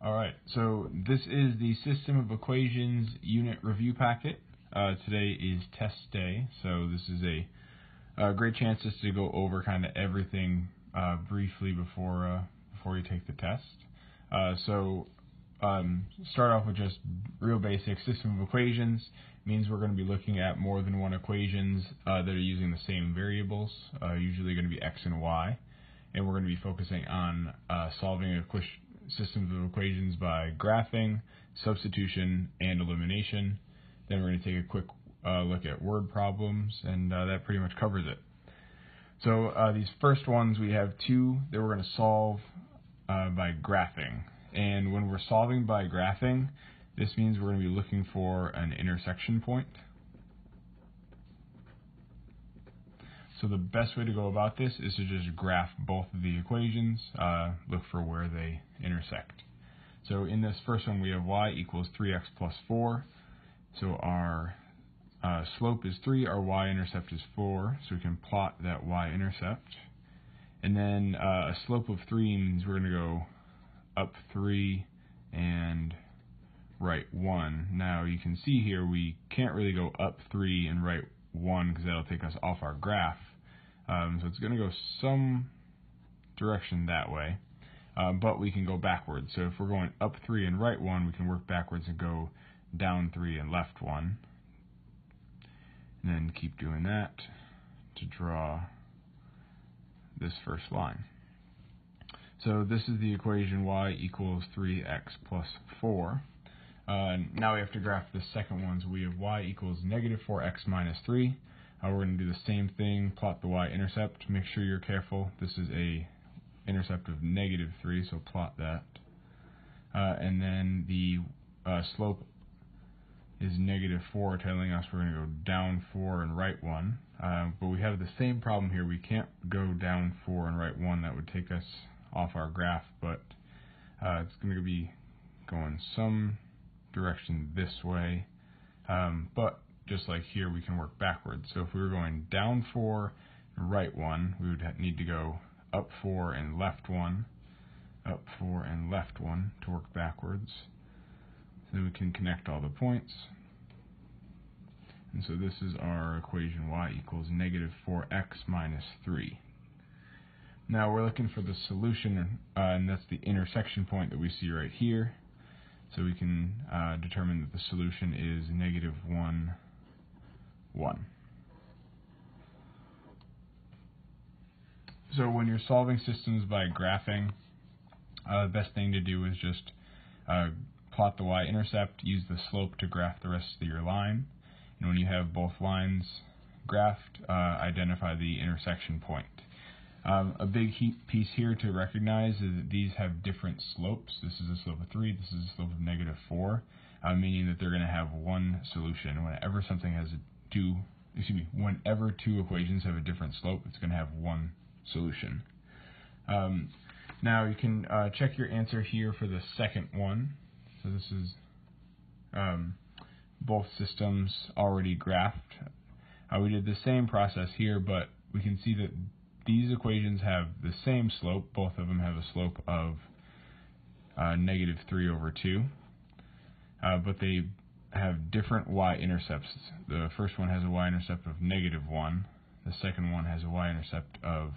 Alright, so this is the System of Equations unit review packet. Today is test day, so this is a great chance just to go over kind of everything briefly before you take the test. Start off with just real basic. System of equations means we're going to be looking at more than one equations that are using the same variables, usually going to be x and y, and we're going to be focusing on solving systems of equations by graphing, substitution, and elimination. Then we're going to take a quick look at word problems, and that pretty much covers it. So these first ones, we have two that we're going to solve by graphing. And when we're solving by graphing, this means we're going to be looking for an intersection point. So the best way to go about this is to just graph both of the equations, look for where they intersect. So in this first one, we have y equals 3x plus 4. So our slope is 3, our y-intercept is 4, so we can plot that y-intercept. And then a slope of 3 means we're going to go up 3 and right 1. Now you can see here we can't really go up 3 and right 1 because that'll take us off our graph. So it's going to go some direction that way, but we can go backwards. So if we're going up 3 and right 1, we can work backwards and go down 3 and left 1. And then keep doing that to draw this first line. So this is the equation y equals 3x plus 4. Now we have to graph the second one. So we have y equals negative 4x minus 3. We're going to do the same thing, plot the y-intercept. Make sure you're careful. This is a intercept of negative 3, so plot that. And then the slope is negative 4, telling us we're going to go down 4 and right 1. But we have the same problem here. We can't go down 4 and right 1. That would take us off our graph, but it's going to be going some direction this way. But just like here, we can work backwards. So if we were going down 4 and right 1, we would need to go up 4 and left 1, up 4 and left 1 to work backwards. So we can connect all the points. And so this is our equation y equals negative 4x minus 3. Now we're looking for the solution, and that's the intersection point that we see right here. So we can determine that the solution is negative 1, 1. So when you're solving systems by graphing, the best thing to do is just plot the y-intercept, use the slope to graph the rest of your line. And when you have both lines graphed, identify the intersection point. A big piece here to recognize is that these have different slopes. This is a slope of 3, this is a slope of negative 4, meaning that they're going to have one solution. Whenever two equations have a different slope, it's going to have one solution. Now you can check your answer here for the second one. So this is both systems already graphed. We did the same process here, but we can see that these equations have the same slope. Both of them have a slope of negative 3 over 2, but they have different y-intercepts. The first one has a y-intercept of negative 1. The second one has a y-intercept of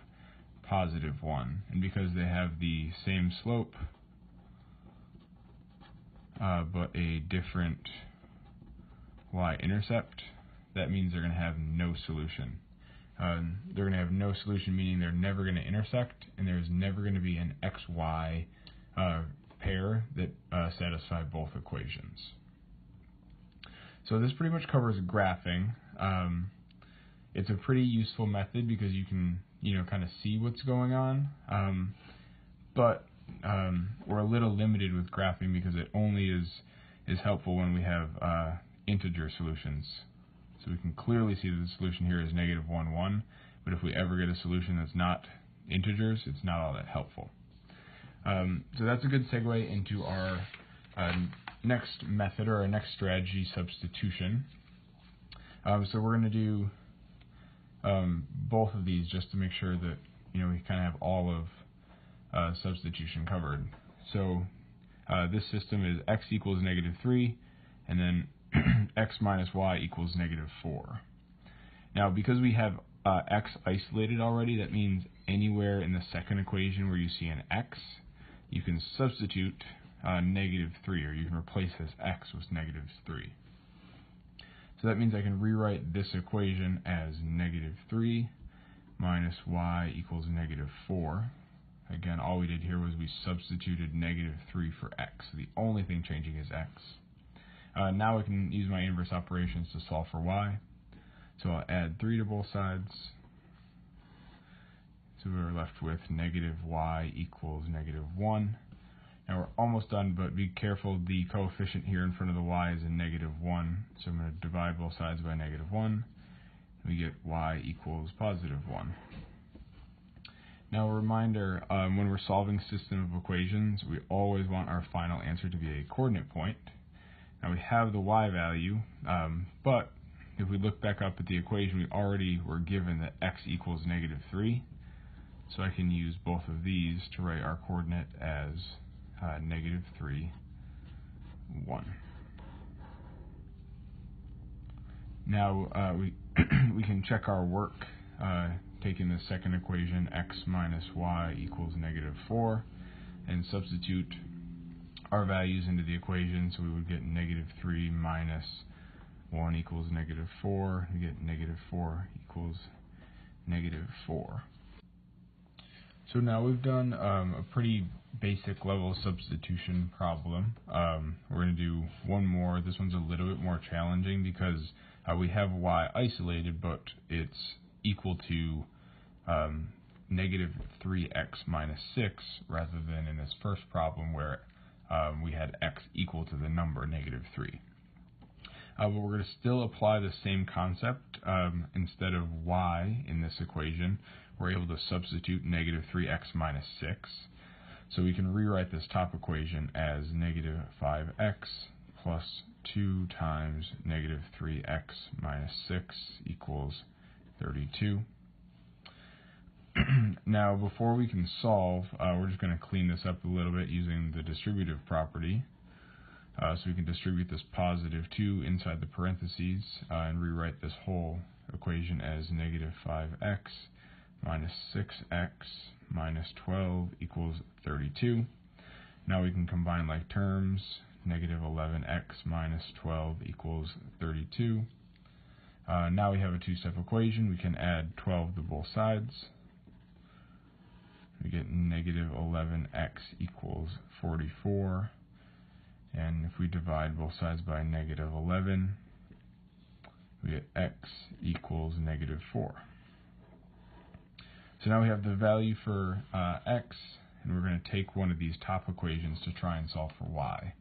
positive 1. And because they have the same slope, but a different y-intercept, that means they're going to have no solution. They're going to have no solution, meaning they're never going to intersect, and there's never going to be an xy pair that satisfy both equations. So this pretty much covers graphing. It's a pretty useful method because you can, kind of see what's going on. But we're a little limited with graphing because it only is helpful when we have integer solutions. So we can clearly see that the solution here is negative 1, 1. But if we ever get a solution that's not integers, it's not all that helpful. So that's a good segue into our next method, or our next strategy, substitution. So we're going to do both of these just to make sure that we kind of have all of substitution covered. So This system is x equals negative 3, and then x minus y equals negative 4. Now, because we have x isolated already, that means anywhere in the second equation where you see an x, you can substitute negative 3, or you can replace this x with negative 3. So that means I can rewrite this equation as negative 3 minus y equals negative 4. Again, all we did here was we substituted negative 3 for x. So the only thing changing is x. Now I can use my inverse operations to solve for y. So I'll add 3 to both sides. So we're left with negative y equals negative 1. Now we're almost done, but be careful, the coefficient here in front of the y is a negative 1. So I'm going to divide both sides by negative 1. We get y equals positive 1. Now a reminder, when we're solving a system of equations, we always want our final answer to be a coordinate point. Now we have the y value, but if we look back up at the equation, we already were given that x equals negative 3. So I can use both of these to write our coordinate as negative 3, 1. Now we can check our work taking the second equation, x minus y equals negative 4, and substitute our values into the equation. So we would get negative 3 minus 1 equals negative 4. We get negative 4 equals negative 4. So now we've done a pretty basic level substitution problem. We're going to do one more. This one's a little bit more challenging because we have y isolated, but it's equal to negative 3x minus 6, rather than in this first problem where we had x equal to the number negative 3. But we're going to still apply the same concept. Instead of y in this equation, we're able to substitute negative 3x minus 6. So we can rewrite this top equation as negative 5x plus 2 times negative 3x minus 6 equals 32. Now, before we can solve, we're just going to clean this up a little bit using the distributive property. So we can distribute this positive 2 inside the parentheses and rewrite this whole equation as negative 5x minus 6x minus 12 equals 32. Now we can combine like terms. Negative 11x minus 12 equals 32. Now we have a two-step equation. We can add 12 to both sides. We get negative 11x equals 44. And if we divide both sides by negative 11, we get x equals negative 4. So now we have the value for x, and we're going to take one of these top equations to try and solve for y.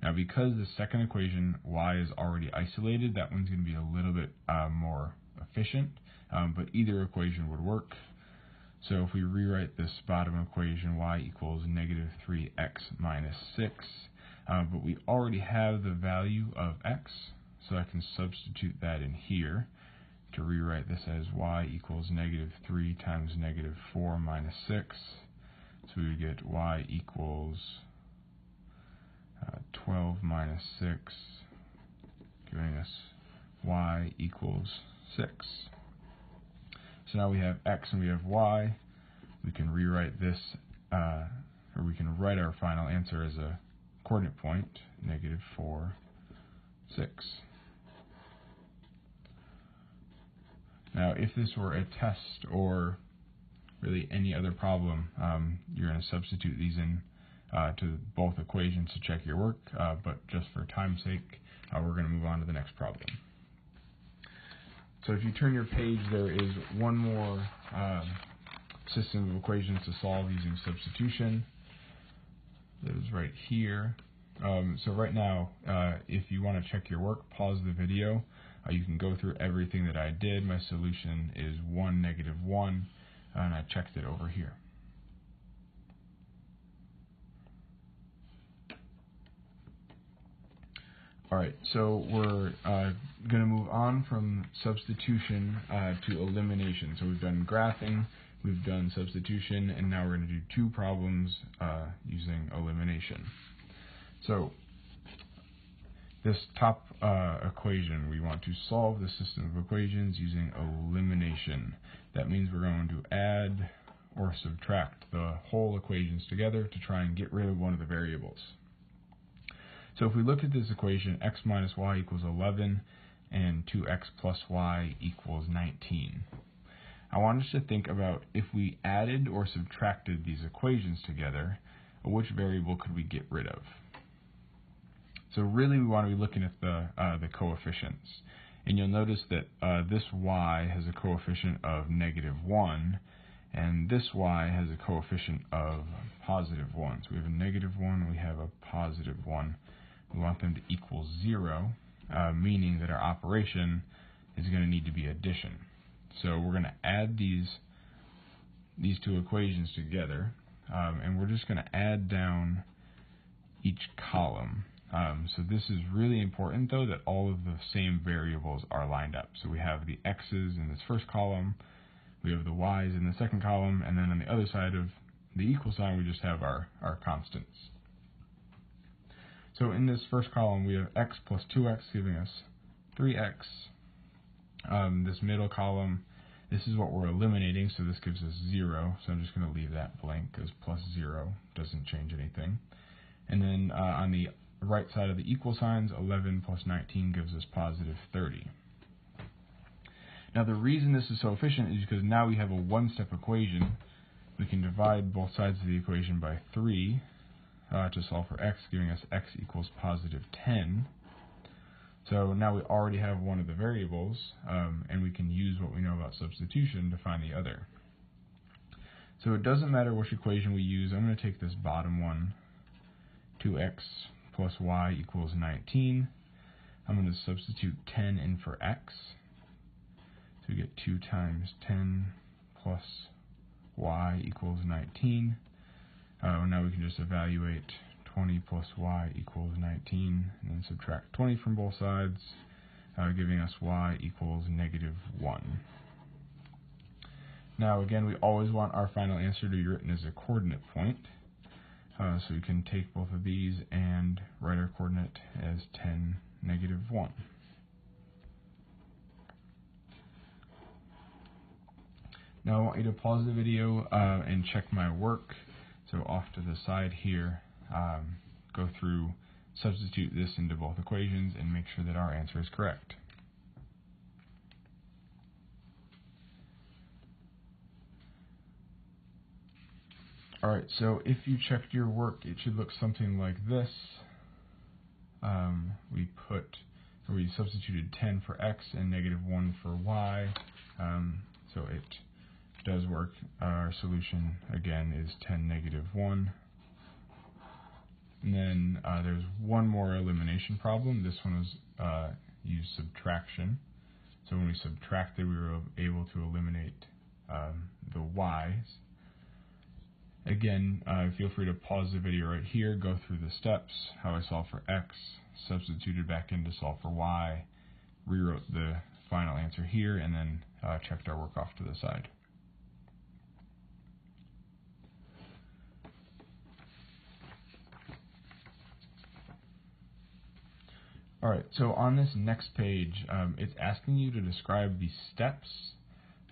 Now, because the second equation, y is already isolated, that one's going to be a little bit more efficient, but either equation would work. So if we rewrite this bottom equation, y equals negative 3x minus 6, but we already have the value of x, so I can substitute that in here to rewrite this as y equals negative 3 times negative 4 minus 6. So we would get y equals 12 minus 6, giving us y equals 6. So now we have x and we have y. We can rewrite this, or we can write our final answer as a coordinate point, negative 4, 6. Now, if this were a test or really any other problem, you're going to substitute these in to both equations to check your work, but just for time's sake, we're going to move on to the next problem. So if you turn your page, there is one more system of equations to solve using substitution. That is right here. So right now, if you want to check your work, pause the video. You can go through everything that I did. My solution is 1, negative 1, and I checked it over here. Alright, so we're going to move on from substitution to elimination. So we've done graphing, we've done substitution, and now we're going to do two problems using elimination. So this top equation, we want to solve the system of equations using elimination. That means we're going to add or subtract the whole equations together to try and get rid of one of the variables. So if we look at this equation, x minus y equals 11 and 2x plus y equals 19. I want us to think about if we added or subtracted these equations together, which variable could we get rid of? So really we want to be looking at the coefficients. And you'll notice that this y has a coefficient of -1, and this y has a coefficient of +1. So we have a -1, we have a +1. We want them to equal 0, meaning that our operation is going to need to be addition. So we're going to add these two equations together, and we're just going to add down each column. So this is really important, though, that all of the same variables are lined up. So we have the x's in this first column, we have the y's in the second column, and then on the other side of the equal sign, we just have our constants. So in this first column, we have x plus 2x giving us 3x. This middle column, this is what we're eliminating, so this gives us 0. So I'm just going to leave that blank because plus 0 doesn't change anything. And then on the right side of the equal signs, 11 plus 19 gives us +30. Now the reason this is so efficient is because now we have a one-step equation. We can divide both sides of the equation by 3 to solve for x, giving us x equals +10. So now we already have one of the variables, and we can use what we know about substitution to find the other. So it doesn't matter which equation we use. I'm going to take this bottom one, 2x plus y equals 19. I'm going to substitute 10 in for x. So we get 2 times 10 plus y equals 19. Now we can just evaluate 20 plus y equals 19, and then subtract 20 from both sides, giving us y equals -1. Now again, we always want our final answer to be written as a coordinate point. So we can take both of these and write our coordinate as 10, -1. Now I want you to pause the video and check my work. So off to the side here, go through, substitute this into both equations, and make sure that our answer is correct. Alright, so if you checked your work, it should look something like this. We substituted 10 for x and -1 for y, so it does work. Our solution, again, is 10, -1. And then there's one more elimination problem. This one was used subtraction. So when we subtracted, we were able to eliminate the y's. Again, feel free to pause the video right here, go through the steps, how I solved for x, substituted back in to solve for y, rewrote the final answer here, and then checked our work off to the side. Alright, so on this next page, it's asking you to describe the steps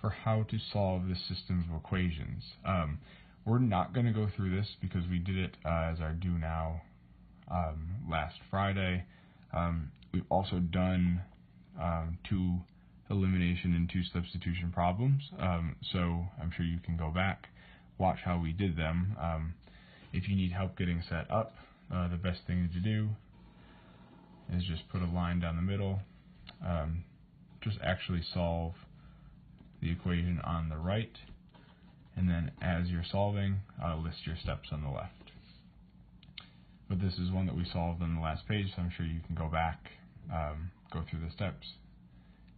for how to solve this system of equations. We're not going to go through this because we did it as our do now last Friday. We've also done 2 elimination and 2 substitution problems, so I'm sure you can go back, watch how we did them. If you need help getting set up, the best thing to do is just put a line down the middle, just actually solve the equation on the right, and then as you're solving, list your steps on the left. But this is one that we solved on the last page, so I'm sure you can go back, go through the steps,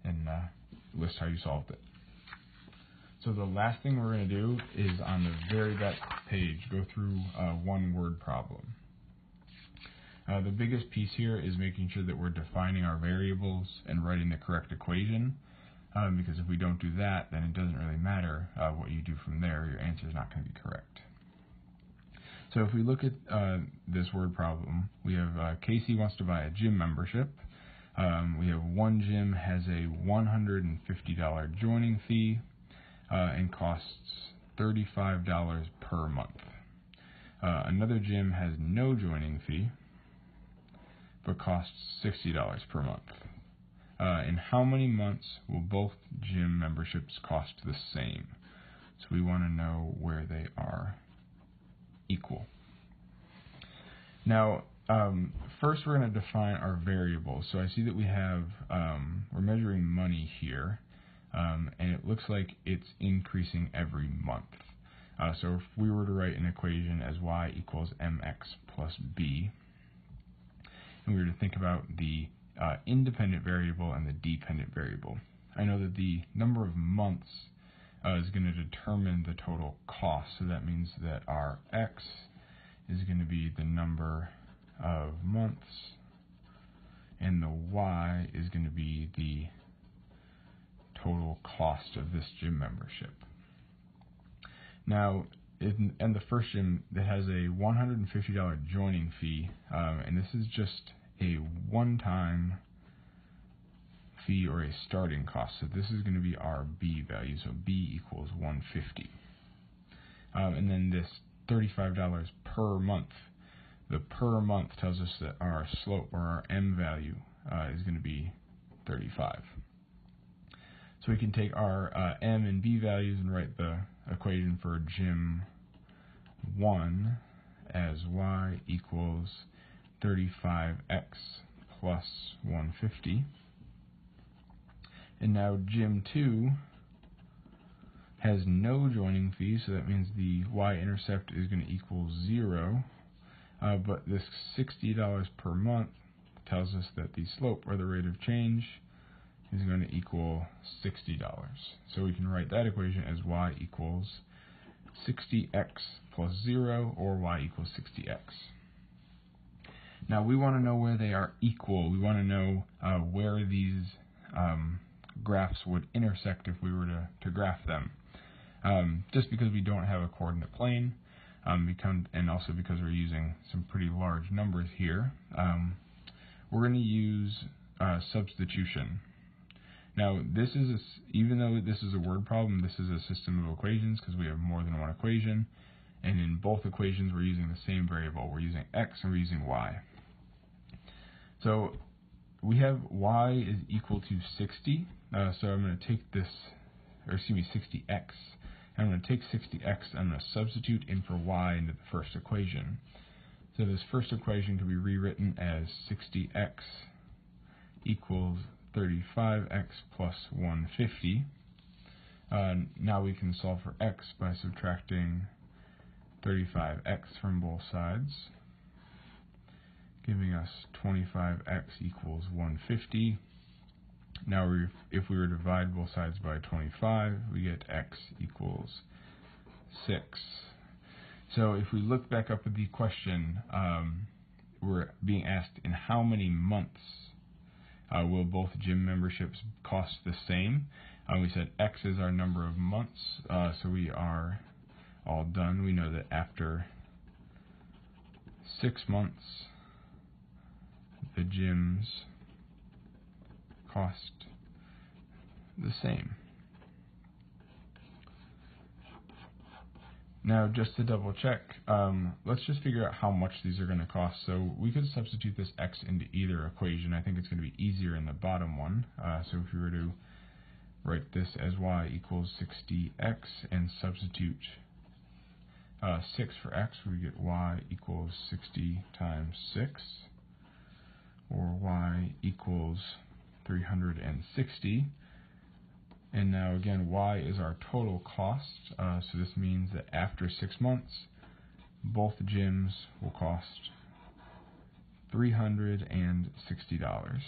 and list how you solved it. So the last thing we're going to do is on the very back page, go through a one-word problem. The biggest piece here is making sure that we're defining our variables and writing the correct equation, because if we don't do that, then it doesn't really matter what you do from there. Your answer is not going to be correct. So if we look at this word problem, we have Casey wants to buy a gym membership. We have one gym has a $150 joining fee and costs $35 per month. Another gym has no joining fee but costs $60 per month. In how many months will both gym memberships cost the same? So we want to know where they are equal. Now, first we're going to define our variables. So I see that we have, we're measuring money here, and it looks like it's increasing every month. So if we were to write an equation as y equals mx plus b, and we were to think about the independent variable and the dependent variable, I know that the number of months is going to determine the total cost. So that means that our x is going to be the number of months, and the y is going to be the total cost of this gym membership. Now, in the first gym that has a $150 joining fee, and this is just a one-time fee or a starting cost. So this is going to be our b value. So b equals 150. And then this $35 per month. The per month tells us that our slope or our m value is going to be 35. So we can take our m and b values and write the equation for gym 1 as y equals 35x plus 150. And now gym 2 has no joining fee, so that means the y-intercept is going to equal 0. But this $60 per month tells us that the slope, or the rate of change, is going to equal $60. So we can write that equation as y equals 60x plus 0, or y equals 60x. Now we want to know where they are equal. We want to know where these graphs would intersect if we were to graph them. Just because we don't have a coordinate plane, and also because we're using some pretty large numbers here, we're going to use substitution. Now, even though this is a word problem, this is a system of equations because we have more than one equation, and in both equations we're using the same variable. We're using x and we're using y. So we have y is equal to 60, so I'm going to take this, or excuse me, 60x. I'm going to take 60x, I'm going to substitute in for y into the first equation. So this first equation can be rewritten as 60x equals 35x plus 150. Now we can solve for x by subtracting 35x from both sides, giving us 25x equals 150. Now if we were to divide both sides by 25, we get x equals 6. So if we look back up at the question, we're being asked in how many months will both gym memberships cost the same. We said x is our number of months, so we are all done. We know that after 6 months, the gyms cost the same. Now, just to double check, let's just figure out how much these are going to cost. So we could substitute this x into either equation. I think it's going to be easier in the bottom one. So if we were to write this as y equals 60x and substitute 6 for x, we get y equals 60 times 6, or y equals 360. And now again, y is our total cost, so this means that after 6 months, both gyms will cost $360.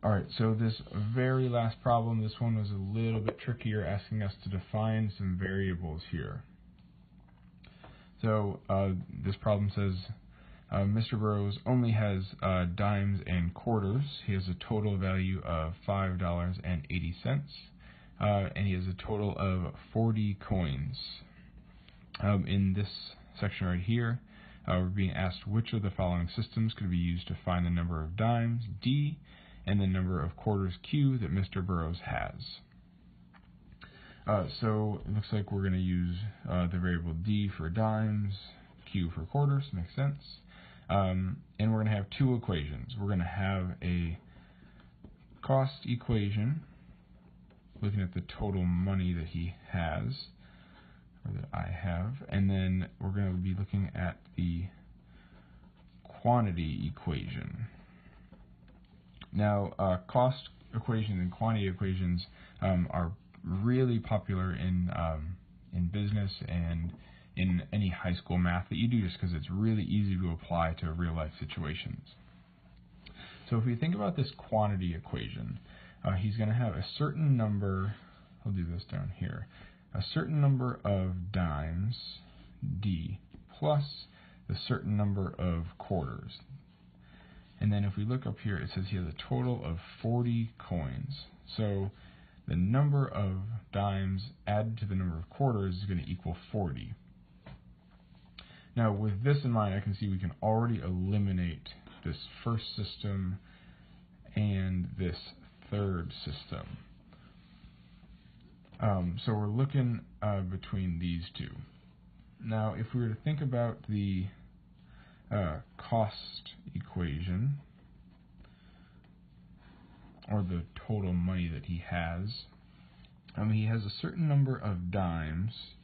Alright, so this very last problem, this one was a little bit trickier, asking us to define some variables here. So this problem says, Mr. Burrows only has dimes and quarters. He has a total value of $5.80, and he has a total of 40 coins. In this section right here, we're being asked which of the following systems could be used to find the number of dimes, D, and the number of quarters, Q, that Mr. Burroughs has. So it looks like we're going to use the variable D for dimes, Q for quarters, makes sense. And we're going to have two equations. We're going to have a cost equation, looking at the total money that he has, or that I have, and then we're going to be looking at the quantity equation. Now, cost equations and quantity equations are really popular in business and in any high school math that you do, just because it's really easy to apply to real life situations. So if we think about this quantity equation, he's going to have a certain number, I'll do this down here, a certain number of dimes, D, plus a certain number of quarters. And then if we look up here, it says he has a total of 40 coins. So the number of dimes added to the number of quarters is going to equal 40. Now with this in mind, I can see we can already eliminate this first system and this third system. So we're looking between these two. Now if we were to think about the cost equation, or the total money that he has a certain number of dimes,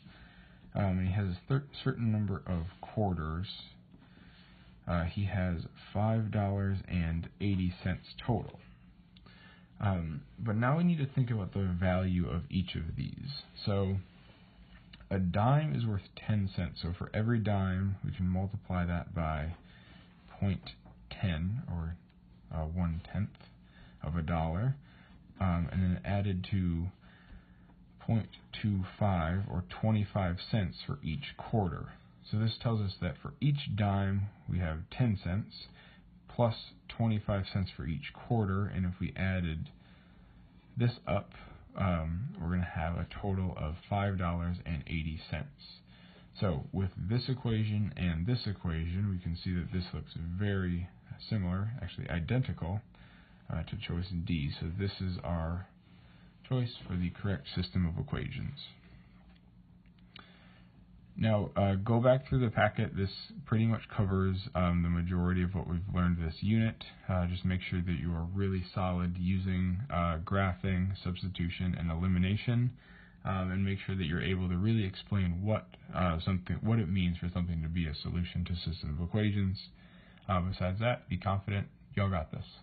he has a certain number of quarters, he has $5.80 total. But now we need to think about the value of each of these. So a dime is worth 10 cents, so for every dime we can multiply that by 0.10, or 1/10 of a dollar, and then added to 0.25, or 25 cents for each quarter. So this tells us that for each dime we have 10 cents plus 25 cents for each quarter, and if we added this up, we're going to have a total of $5.80. So with this equation and this equation, we can see that this looks very similar, actually identical, to choice D. So this is our choice for the correct system of equations. Now, go back through the packet. This pretty much covers the majority of what we've learned this unit. Just make sure that you are really solid using graphing, substitution, and elimination, and make sure that you're able to really explain what it means for something to be a solution to a system of equations. Besides that, be confident. Y'all got this.